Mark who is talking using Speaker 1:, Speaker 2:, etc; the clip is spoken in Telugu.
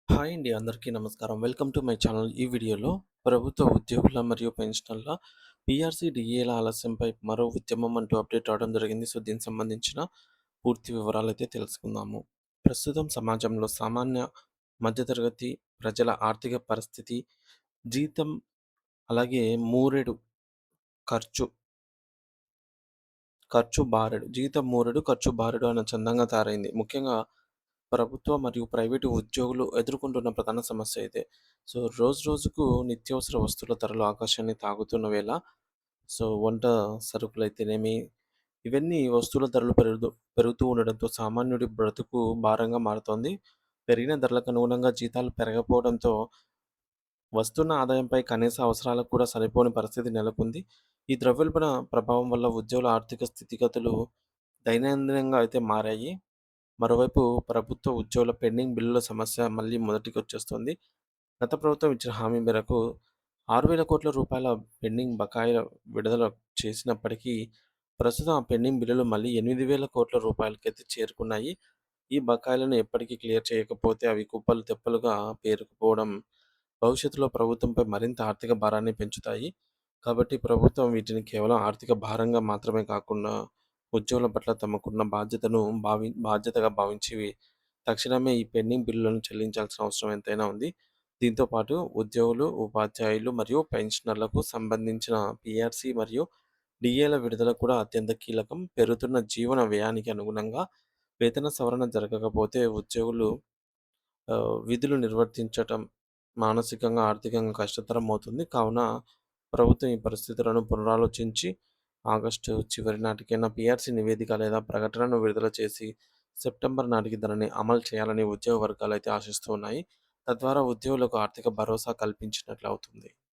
Speaker 1: హాయ్ అండి. అందరికీ నమస్కారం. Welcome to my channel. ఈ వీడియోలో ప్రభుత్వ ఉద్యోగుల మరియు పెన్షనర్ల పీఆర్సీ, డీఏల ఆలస్యంపై మరో ఉద్యమం అంటూ అప్డేట్ రావడం జరిగింది. సో, దీనికి సంబంధించిన పూర్తి వివరాలైతే తెలుసుకుందాము. ప్రస్తుతం సమాజంలో సామాన్య మధ్యతరగతి ప్రజల ఆర్థిక పరిస్థితి, జీతం అలాగే మూరెడు ఖర్చు, ఖర్చు బారెడు జీతం మూరెడు, ఖర్చు బారెడు అన్న చందంగా తయారైంది. ముఖ్యంగా ప్రభుత్వ మరియు ప్రైవేటు ఉద్యోగులు ఎదుర్కొంటున్న ప్రధాన సమస్య ఇదే. సో, రోజురోజుకు నిత్యావసర వస్తువుల ధరలు ఆకాశాన్ని తాకుతున్న వేళ, సో, వంట సరుకులైతేనేమి, ఇవన్నీ వస్తువుల ధరలు పెరుగుతూ ఉండడంతో సామాన్యుడి బ్రతుకు భారంగా మారుతోంది. పెరిగిన ధరలకు అనుగుణంగా జీతాలు పెరగకపోవడంతో వస్తున్న ఆదాయంపై కనీస అవసరాలకు కూడా సరిపోని పరిస్థితి నెలకొంది. ఈ ద్రవ్యోల్బణ ప్రభావం వల్ల ఉద్యోగుల ఆర్థిక స్థితిగతులు దైనందినంగా అయితే మారాయి. మరోవైపు ప్రభుత్వ ఉద్యోగుల పెండింగ్ బిల్లుల సమస్య మళ్ళీ మొదటికొచ్చేస్తుంది. గత ప్రభుత్వం ఇచ్చిన హామీ మేరకు రూ. 6,000,00,00,000 పెండింగ్ బకాయిల విడుదల చేసినప్పటికీ, ప్రస్తుతం ఆ పెండింగ్ బిల్లులు మళ్ళీ రూ. 8,000,00,00,000కైతే చేరుకున్నాయి. ఈ బకాయిలను ఎప్పటికీ క్లియర్ చేయకపోతే అవి కుప్పలు తెప్పలుగా పేరుకుపోవడం భవిష్యత్తులో ప్రభుత్వంపై మరింత ఆర్థిక భారాన్ని పెంచుతాయి. కాబట్టి ప్రభుత్వం వీటిని కేవలం ఆర్థిక భారంగా మాత్రమే కాకుండా ఉద్యోగుల పట్ల తమకున్న బాధ్యతగా భావించి తక్షణమే ఈ పెండింగ్ బిల్లులను చెల్లించాల్సిన అవసరం ఎంతైనా ఉంది. దీంతో పాటు ఉద్యోగులు, ఉపాధ్యాయులు మరియు పెన్షనర్లకు సంబంధించిన పీఆర్సీ మరియు డీఏల విడుదల కూడా అత్యంత కీలకం. పెరుగుతున్న జీవన వ్యయానికి అనుగుణంగా వేతన సవరణ జరగకపోతే ఉద్యోగులు విధులు నిర్వర్తించటం మానసికంగా, ఆర్థికంగా కష్టతరం అవుతుంది. కావున ప్రభుత్వం ఈ పరిస్థితులను పునరాలోచించి ఆగస్టు చివరి నాటికైనా పీఆర్సీ నివేదిక లేదా ప్రకటనను విడుదల చేసి సెప్టెంబర్ నాటికి దానిని అమలు చేయాలని ఉద్యోగ వర్గాలైతే ఆశిస్తూ ఉన్నాయి. తద్వారా ఉద్యోగులకు ఆర్థిక భరోసా కల్పించినట్లు అవుతుంది.